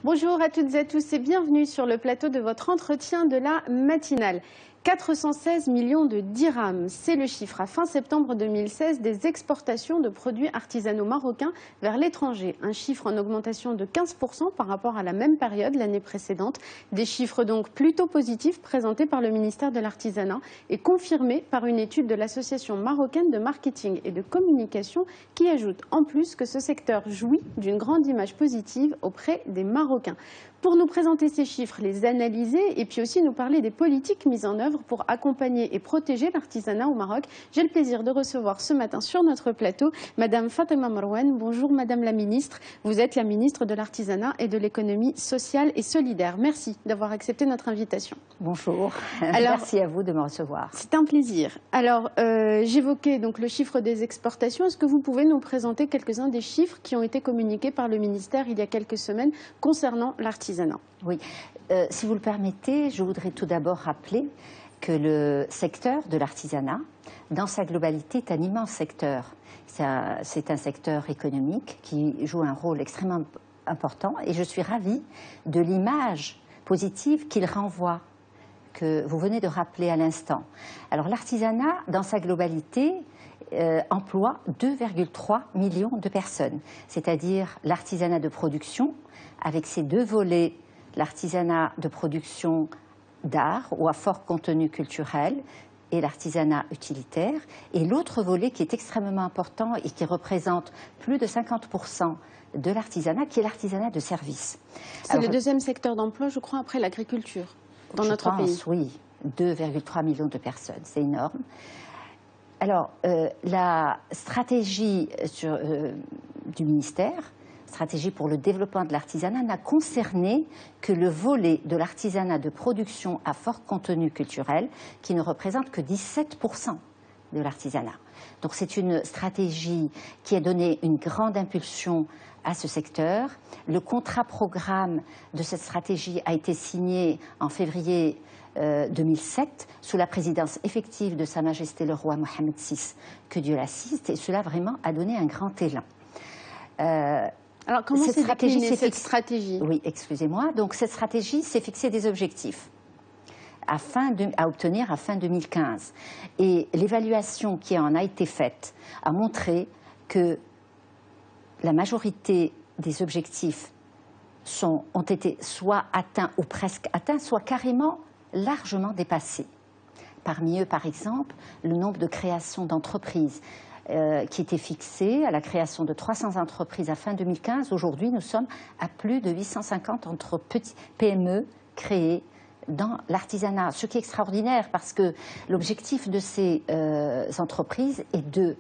Bonjour à toutes et à tous et bienvenue sur le plateau de votre entretien de la matinale. 416 millions de dirhams, c'est le chiffre à fin septembre 2016 des exportations de produits artisanaux marocains vers l'étranger. Un chiffre en augmentation de 15% par rapport à la même période l'année précédente. Des chiffres donc plutôt positifs présentés par le ministère de l'Artisanat et confirmés par une étude de l'Association marocaine de marketing et de communication qui ajoute en plus que ce secteur jouit d'une grande image positive auprès des Marocains. Pour nous présenter ces chiffres, les analyser et puis aussi nous parler des politiques mises en œuvre pour accompagner et protéger l'artisanat au Maroc, j'ai le plaisir de recevoir ce matin sur notre plateau Madame Fatima Marouane. Bonjour Madame la Ministre, vous êtes la Ministre de l'Artisanat et de l'Économie sociale et solidaire. Merci d'avoir accepté notre invitation. Bonjour, merci à vous de me recevoir. C'est un plaisir. Alors, j'évoquais donc le chiffre des exportations. Est-ce que vous pouvez nous présenter quelques-uns des chiffres qui ont été communiqués par le ministère il y a quelques semaines concernant l'artisanat? Oui, si vous le permettez, je voudrais tout d'abord rappeler que le secteur de l'artisanat, dans sa globalité, est un immense secteur. C'est un secteur économique qui joue un rôle extrêmement important et je suis ravie de l'image positive qu'il renvoie, que vous venez de rappeler à l'instant. Alors l'artisanat, dans sa globalité, emploie 2,3 millions de personnes, c'est-à-dire l'artisanat de production, avec ses deux volets, l'artisanat de production d'art ou à fort contenu culturel et l'artisanat utilitaire, et l'autre volet qui est extrêmement important et qui représente plus de 50% de l'artisanat, qui est l'artisanat de service. C'est le deuxième secteur d'emploi, je crois, après l'agriculture dans notre pays. Oui, 2,3 millions de personnes, c'est énorme. Alors, la stratégie du ministère, stratégie pour le développement de l'artisanat, n'a concerné que le volet de l'artisanat de production à fort contenu culturel, qui ne représente que 17% de l'artisanat. Donc c'est une stratégie qui a donné une grande impulsion à ce secteur. Le contrat-programme de cette stratégie a été signé en février 2007, sous la présidence effective de Sa Majesté le Roi Mohammed VI, que Dieu l'assiste, et cela vraiment a donné un grand élan. Alors comment s'est déclinée cette stratégie? Oui, excusez-moi. Donc cette stratégie s'est fixée des objectifs à obtenir à fin 2015. Et l'évaluation qui en a été faite a montré que la majorité des objectifs ont été soit atteints ou presque atteints, soit carrément largement dépassés. Parmi eux, par exemple, le nombre de créations d'entreprises qui était fixé à la création de 300 entreprises à fin 2015. Aujourd'hui, nous sommes à plus de 850 PME créées dans l'artisanat, ce qui est extraordinaire parce que l'objectif de ces entreprises est de,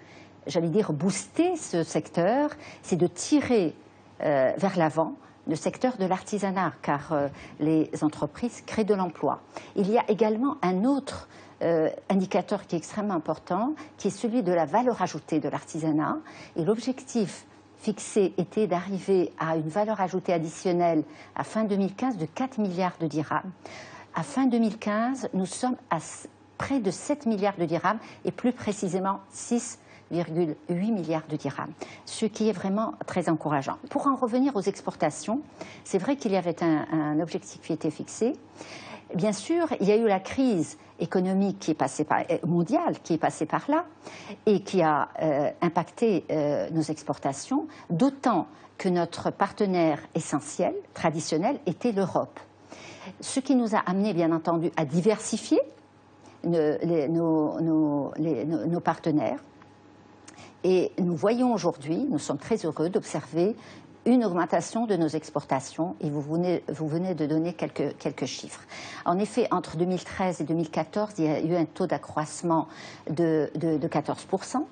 j'allais dire, booster ce secteur, c'est de tirer vers l'avant le secteur de l'artisanat, car les entreprises créent de l'emploi. Il y a également un autre indicateur qui est extrêmement important, qui est celui de la valeur ajoutée de l'artisanat. Et l'objectif fixé était d'arriver à une valeur ajoutée additionnelle à fin 2015 de 4 milliards de dirhams. À fin 2015, nous sommes à près de 7 milliards de dirhams et plus précisément 6,8 milliards de dirhams, ce qui est vraiment très encourageant. Pour en revenir aux exportations, c'est vrai qu'il y avait un objectif qui était fixé. Bien sûr, il y a eu la crise économique qui est passée mondiale qui est passée par là et qui a impacté nos exportations, d'autant que notre partenaire essentiel, traditionnel, était l'Europe. Ce qui nous a amené, bien entendu, à diversifier nos partenaires. Et nous voyons aujourd'hui, nous sommes très heureux d'observer une augmentation de nos exportations et vous venez de donner quelques chiffres. En effet, entre 2013 et 2014, il y a eu un taux d'accroissement de 14%.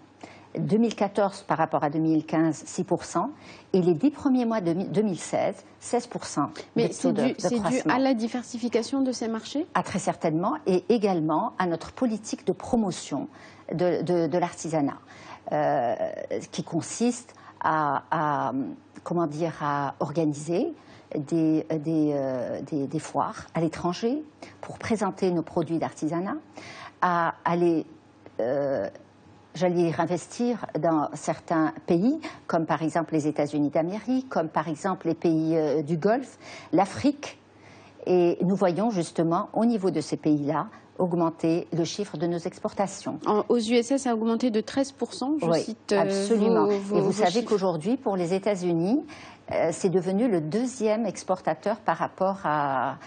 2014 par rapport à 2015, 6%. Et les 10 premiers mois de 2016, 16%. Mais c'est dû à la diversification de ces marchés? Ah, très certainement. Et également à notre politique de promotion de l'artisanat, qui consiste à organiser des foires à l'étranger pour présenter nos produits d'artisanat, à aller j'allais dire, investir dans certains pays, comme par exemple les États-Unis d'Amérique, comme par exemple les pays du Golfe, l'Afrique. Et nous voyons justement, au niveau de ces pays-là, augmenter le chiffre de nos exportations. Aux USA, ça a augmenté de 13%, je oui, cite absolument. Et vous savez chiffres. qu'aujourd'hui, pour les États-Unis, c'est devenu le deuxième exportateur par rapport à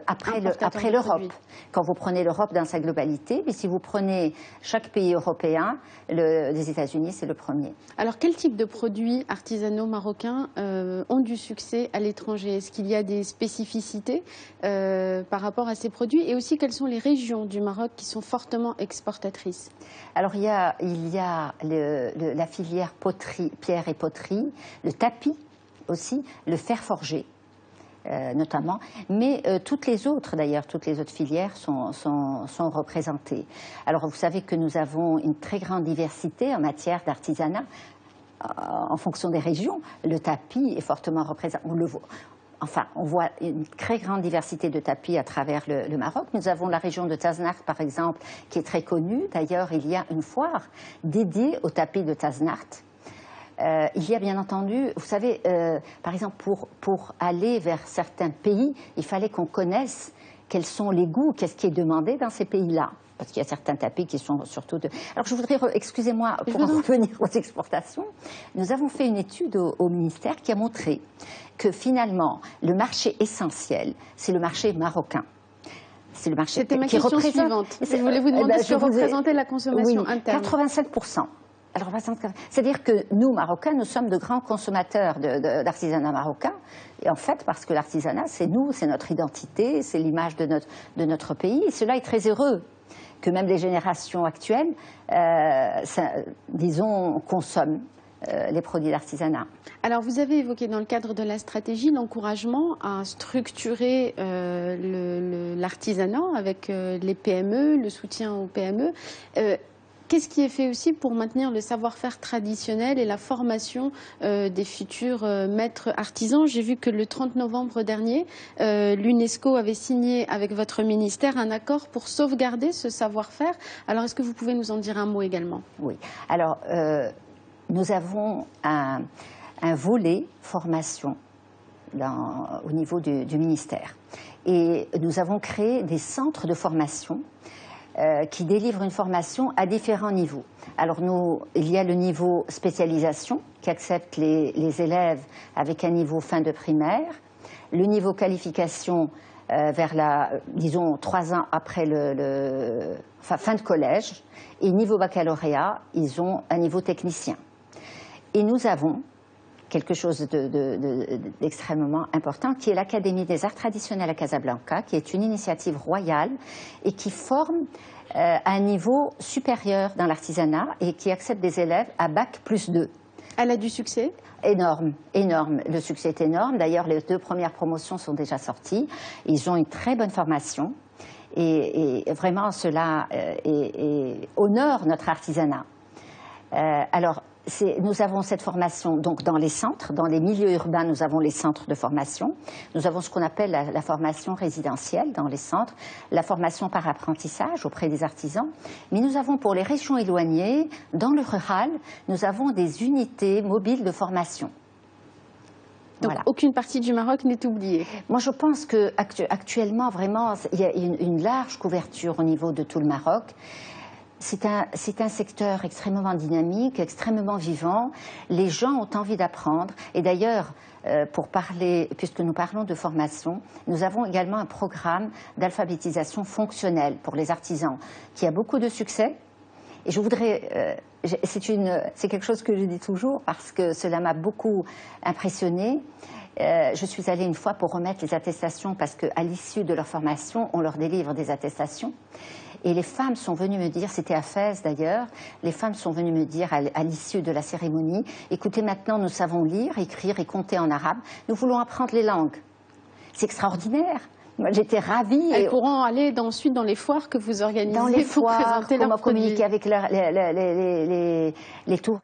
après l'Europe. Quand vous prenez l'Europe dans sa globalité, mais si vous prenez chaque pays européen, les États-Unis, c'est le premier. Alors, quel type de produits artisanaux marocains ont du succès à l'étranger? Est-ce qu'il y a des spécificités par rapport à ces produits? Et aussi, quelles sont les régions du Maroc qui sont fortement exportatrices? Alors, il y a la filière poterie, pierre et poterie, le tapis aussi, le fer forgé. Notamment, mais toutes les autres filières sont représentées. Alors vous savez que nous avons une très grande diversité en matière d'artisanat en fonction des régions. Le tapis est fortement représenté, on voit une très grande diversité de tapis à travers le Maroc. Nous avons la région de Tazmart, par exemple, qui est très connue. D'ailleurs, il y a une foire dédiée au tapis de Tazmart. Il y a bien entendu, vous savez, par exemple, pour aller vers certains pays, il fallait qu'on connaisse quels sont les goûts, qu'est-ce qui est demandé dans ces pays-là. Parce qu'il y a certains tapis qui sont surtout de... Alors je voudrais, excusez-moi, pour en revenir aux exportations, nous avons fait une étude au ministère qui a montré que finalement, le marché essentiel, c'est le marché marocain. C'est le marché C'était ma question suivante. Je voulais vous demander ce que représentait la consommation interne. 87%. Alors, c'est-à-dire que nous, Marocains, nous sommes de grands consommateurs d'artisanat marocain. Et en fait, parce que l'artisanat, c'est nous, c'est notre identité, c'est l'image de notre pays. Et cela est très heureux que même les générations actuelles, disons, consomment les produits d'artisanat. Alors, vous avez évoqué dans le cadre de la stratégie l'encouragement à structurer l'artisanat avec les PME, le soutien aux PME. Qu'est-ce qui est fait aussi pour maintenir le savoir-faire traditionnel et la formation des futurs maîtres artisans? J'ai vu que le 30 novembre dernier, l'UNESCO avait signé avec votre ministère un accord pour sauvegarder ce savoir-faire. Alors, est-ce que vous pouvez nous en dire un mot également? Oui. Alors, nous avons un volet formation au niveau du ministère. Et nous avons créé des centres de formation qui délivrent une formation à différents niveaux. Alors il y a le niveau spécialisation qui accepte les élèves avec un niveau fin de primaire, le niveau qualification vers disons 3 ans après fin de collège, et niveau baccalauréat, ils ont un niveau technicien. Et nous avons quelque chose d'extrêmement important, qui est l'Académie des arts traditionnels à Casablanca, qui est une initiative royale et qui forme à un niveau supérieur dans l'artisanat et qui accepte des élèves à Bac+2. Elle a du succès? Énorme, énorme. Le succès est énorme. D'ailleurs, les 2 premières promotions sont déjà sorties. Ils ont une très bonne formation et vraiment cela honore notre artisanat. Alors, nous avons cette formation donc dans les centres, dans les milieux urbains, nous avons les centres de formation. Nous avons ce qu'on appelle la formation résidentielle dans les centres, la formation par apprentissage auprès des artisans. Mais nous avons pour les régions éloignées, dans le rural, nous avons des unités mobiles de formation. Donc voilà. Aucune partie du Maroc n'est oubliée. Moi je pense qu'actuellement vraiment il y a une large couverture au niveau de tout le Maroc. C'est un secteur extrêmement dynamique, extrêmement vivant. Les gens ont envie d'apprendre. Et d'ailleurs, pour parler, puisque nous parlons de formation, nous avons également un programme d'alphabétisation fonctionnelle pour les artisans qui a beaucoup de succès. Et je voudrais, c'est quelque chose que je dis toujours parce que cela m'a beaucoup impressionnée. Je suis allée une fois pour remettre les attestations parce qu'à l'issue de leur formation, on leur délivre des attestations. Et les femmes sont venues me dire, c'était à Fès d'ailleurs, les femmes sont venues me dire à l'issue de la cérémonie, écoutez, maintenant nous savons lire, écrire et compter en arabe, nous voulons apprendre les langues. C'est extraordinaire. Moi, j'étais ravie. Elles pourront aller ensuite dans les foires que vous organisez dans les pour foires, présenter leurs produits. Communiquer avec les tours.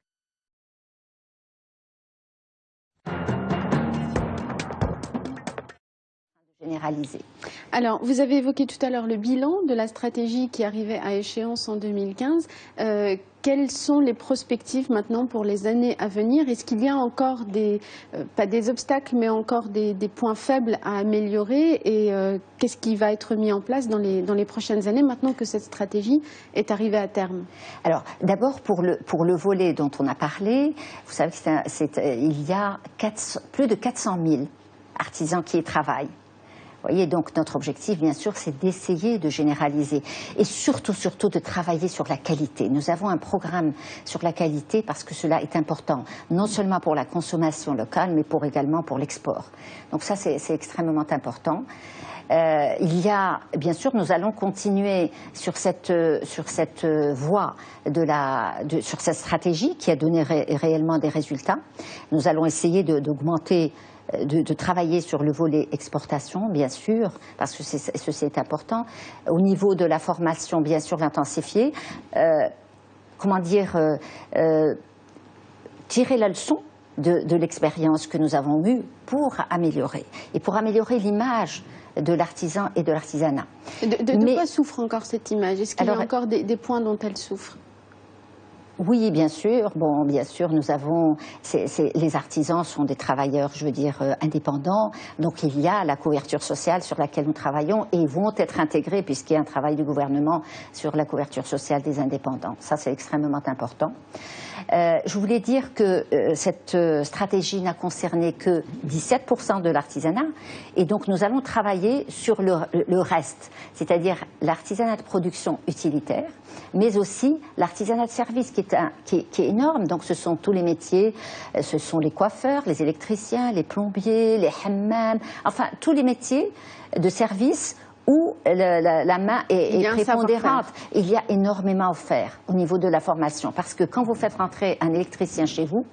généralisée. Alors, vous avez évoqué tout à l'heure le bilan de la stratégie qui arrivait à échéance en 2015. Quelles sont les perspectives maintenant pour les années à venir? Est-ce qu'il y a encore pas des obstacles, mais encore des points faibles à améliorer? Et qu'est-ce qui va être mis en place dans les prochaines années, maintenant que cette stratégie est arrivée à terme? Alors, d'abord, pour le volet dont on a parlé, vous savez qu'il y a plus de 400 000 artisans qui y travaillent. Vous voyez, donc notre objectif, bien sûr, c'est d'essayer de généraliser et surtout de travailler sur la qualité. Nous avons un programme sur la qualité parce que cela est important, non seulement pour la consommation locale, mais également pour l'export. Donc ça, c'est extrêmement important. Il y a, bien sûr, nous allons continuer sur cette voie sur cette stratégie qui a donné réellement des résultats. Nous allons essayer d'augmenter, de travailler sur le volet exportation, bien sûr, parce que ceci est important. Au niveau de la formation, bien sûr, l'intensifier. Tirer la leçon de l'expérience que nous avons eue pour améliorer. Et pour améliorer l'image de l'artisan et de l'artisanat. De quoi souffre encore cette image? Est-ce qu'il y a encore des points dont elle souffre? Oui, bien sûr. Bon, bien sûr, nous avons. Les artisans sont des travailleurs, je veux dire, indépendants. Donc, il y a la couverture sociale sur laquelle nous travaillons et ils vont être intégrés, puisqu'il y a un travail du gouvernement sur la couverture sociale des indépendants. Ça, c'est extrêmement important. Je voulais dire que cette stratégie n'a concerné que 17% de l'artisanat. Et donc, nous allons travailler sur le reste, c'est-à-dire l'artisanat de production utilitaire, mais aussi l'artisanat de service qui est énorme. Donc ce sont tous les métiers, ce sont les coiffeurs, les électriciens, les plombiers, les hammams, enfin tous les métiers de service où la main est prépondérante. Il y a énormément à faire au niveau de la formation, parce que quand vous faites rentrer un électricien chez vous,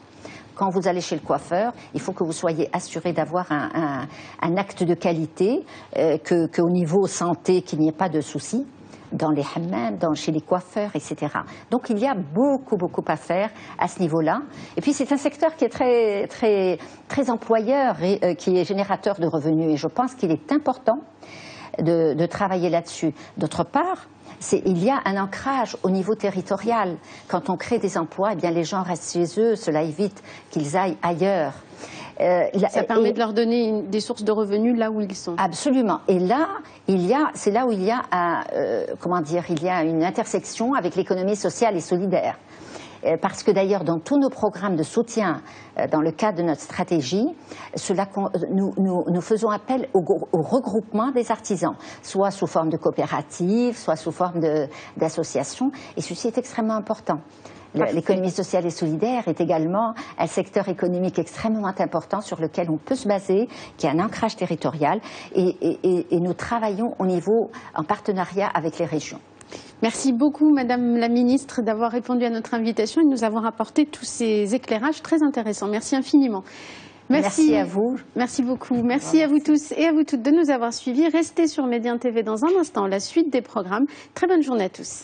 quand vous allez chez le coiffeur, il faut que vous soyez assuré d'avoir un acte de qualité, qu'au niveau santé, qu'il n'y ait pas de soucis dans les hammams, chez les coiffeurs, etc. Donc il y a beaucoup à faire à ce niveau-là. Et puis c'est un secteur qui est très employeur et qui est générateur de revenus. Et je pense qu'il est important de travailler là-dessus. D'autre part, il y a un ancrage au niveau territorial. Quand on crée des emplois, eh bien les gens restent chez eux, cela évite qu'ils aillent ailleurs. Ça permet de leur donner des sources de revenus là où ils sont. Absolument. Et là, c'est là où il y a il y a une intersection avec l'économie sociale et solidaire. Parce que d'ailleurs, dans tous nos programmes de soutien, dans le cadre de notre stratégie, nous faisons appel au regroupement des artisans, soit sous forme de coopérative, soit sous forme d'association, et ceci est extrêmement important. L'économie sociale et solidaire est également un secteur économique extrêmement important sur lequel on peut se baser, qui a un ancrage territorial, et nous travaillons en partenariat avec les régions. Merci beaucoup, Madame la Ministre, d'avoir répondu à notre invitation et de nous avoir apporté tous ces éclairages très intéressants. Merci infiniment. Merci à vous. Merci beaucoup. Merci à vous tous et à vous toutes de nous avoir suivis. Restez sur Médien TV dans un instant, la suite des programmes. Très bonne journée à tous.